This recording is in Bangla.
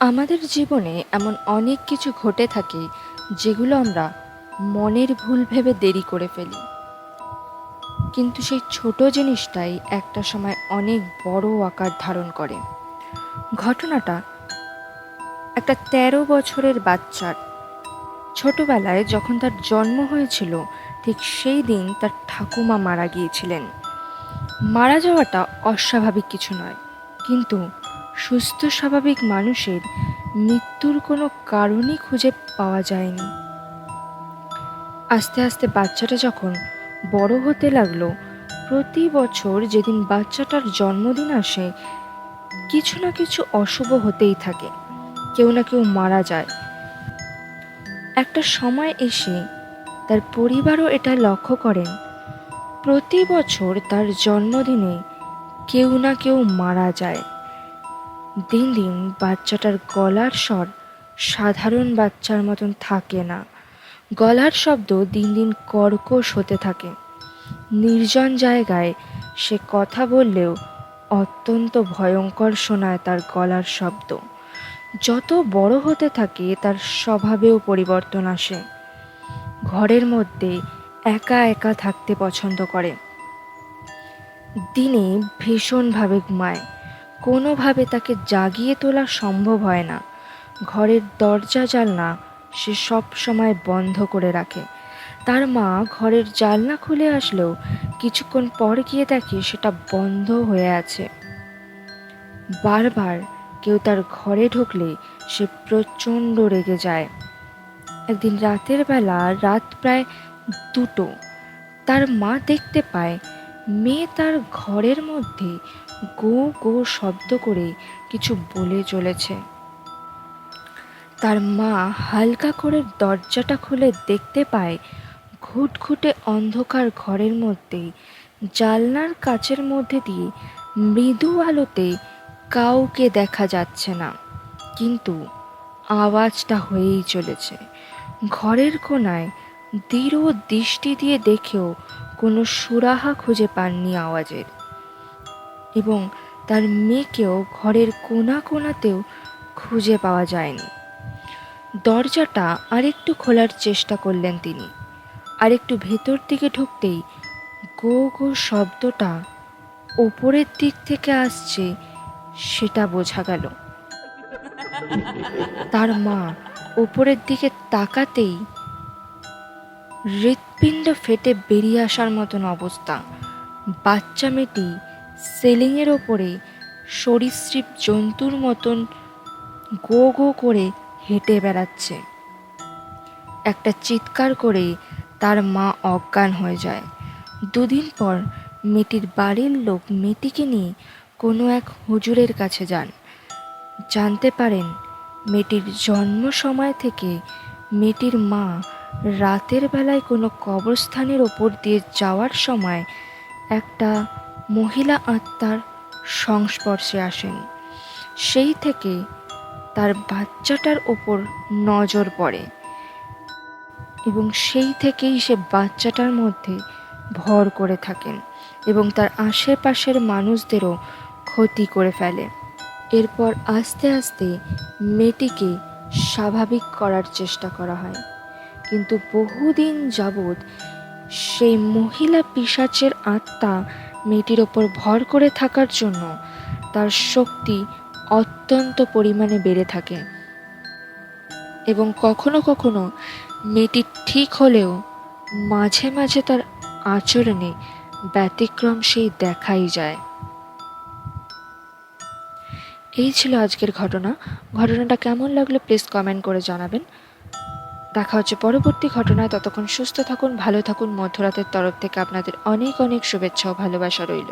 আমাদের জীবনে এমন অনেক কিছু ঘটে থাকে যেগুলো আমরা মনের ভুল ভেবে দেরি করে ফেলি, কিন্তু সেই ছোট জিনিসটাই একটা সময় অনেক বড় আকার ধারণ করে। ঘটনাটা একটা ১৩ বছরের বাচ্চার। ছোটবেলায় যখন তার জন্ম হয়েছিল, ঠিক সেই দিন তার ঠাকুমা মারা গিয়েছিলেন। মারা যাওয়াটা অস্বাভাবিক কিছু নয়, কিন্তু সুস্থ স্বাভাবিক মানুষের মৃত্যুর কোনো কারণই খুঁজে পাওয়া যায়নি। আস্তে আস্তে বাচ্চাটা যখন বড় হতে লাগলো, প্রতি বছর যেদিন বাচ্চাটার জন্মদিন আসে, কিছু না কিছু অশুভ হতেই থাকে, কেউ না কেউ মারা যায়। একটা সময় এসে তার পরিবারও এটা লক্ষ্য করেন, প্রতি বছর তার জন্মদিনে কেউ না কেউ মারা যায়। দিন দিন বাচ্চাটার গলার স্বর সাধারণ বাচ্চার মতন থাকে না, গলার শব্দ দিন দিন কর্কশ হতে থাকে। নির্জন জায়গায় সে কথা বললেও অত্যন্ত ভয়ঙ্কর শোনায় তার গলার শব্দ। যত বড় হতে থাকে তার স্বভাবেও পরিবর্তন আসে। ঘরের মধ্যে একা একা থাকতে পছন্দ করে, দিনে ভীষণভাবে ঘুমায়, কোনোভাবে তাকে জাগিয়ে তোলা সম্ভব হয় না। ঘরের দরজা জানলা সে সব সময় বন্ধ করে রাখে। তার মা ঘরের জানলা খুলে আসলেও কিছুক্ষণ পর গিয়ে দেখে সেটা বন্ধ হয়ে আছে। বারবার কেউ তার ঘরে ঢুকলে সে প্রচণ্ড রেগে যায়। একদিন রাতের বেলা, রাত প্রায় 2টো, তার মা দেখতে পায় মেয়ে তার ঘরের মধ্যে গো গো শব্দ করে কিছু বলে চলেছে। তার মা হালকা করে দরজাটা খুলে দেখতে পায় ঘুটঘুটে অন্ধকার ঘরের মধ্যে জানলার কাচের মধ্যে দিয়ে মৃদু আলোতে কাউকে দেখা যাচ্ছে না, কিন্তু আওয়াজটা হয়েই চলেছে। ঘরের কোণায় দৃঢ় দৃষ্টি দিয়ে দেখেও কোনো সুরাহা খুঁজে পাননি আওয়াজের, এবং তার মেয়েকেও ঘরের কোণা কোণাতেও খুঁজে পাওয়া যায়নি। দরজাটা আরেকটু খোলার চেষ্টা করলেন তিনি। আরেকটু ভেতর দিকে ঢুকতেই গো গো শব্দটা ওপরের দিক থেকে আসছে সেটা বোঝা গেল। তার মা ওপরের দিকে তাকাতেই হৃৎপিণ্ড ফেটে বেরিয়ে আসার মতন অবস্থা। বাচ্চা মেয়েটি সিলিংয়ের ওপরে সরীসৃপ জন্তুর মতন গো গো করে হেঁটে বেড়াচ্ছে। একটা চিৎকার করে তার মা অজ্ঞান হয়ে যায়। 2 দিন পর মেয়েটির বাড়ির লোক মেয়েটিকে নিয়ে কোনো এক হুজুরের কাছে যান। জানতে পারেন মেয়েটির জন্ম সময় থেকে মেয়েটির মা রাতের বেলায় কোনো কবরস্থানের ওপর দিয়ে যাওয়ার সময় একটা মহিলা আত্মার সংস্পর্শে আসেন। সেই থেকে তার বাচ্চাটার ওপর নজর পড়ে, এবং সেই থেকেই সে বাচ্চাটার মধ্যে ভর করে থাকেন এবং তার আশেপাশের মানুষদেরও ক্ষতি করে ফেলে। এরপর আস্তে আস্তে মেয়েটিকে স্বাভাবিক করার চেষ্টা করা হয়, কিন্তু বহুদিন যাবৎ সেই মহিলা পিশাচের আত্মা মেয়েটির ওপর ভর করে থাকার জন্য তার শক্তি অত্যন্ত পরিমাণে বেড়ে থাকে, এবং কখনো কখনো মেয়েটি ঠিক হলেও মাঝে মাঝে তার আচরণে ব্যতিক্রম সেই দেখাই যায়। এই ছিল আজকের ঘটনাটা কেমন লাগলো প্লিজ কমেন্ট করে জানাবেন। দেখা হচ্ছে পরবর্তী ঘটনায়। ততক্ষণ সুস্থ থাকুন, ভালো থাকুন। মধ্যরাতের তরফ থেকে আপনাদের অনেক অনেক শুভেচ্ছা ও ভালোবাসা রইল।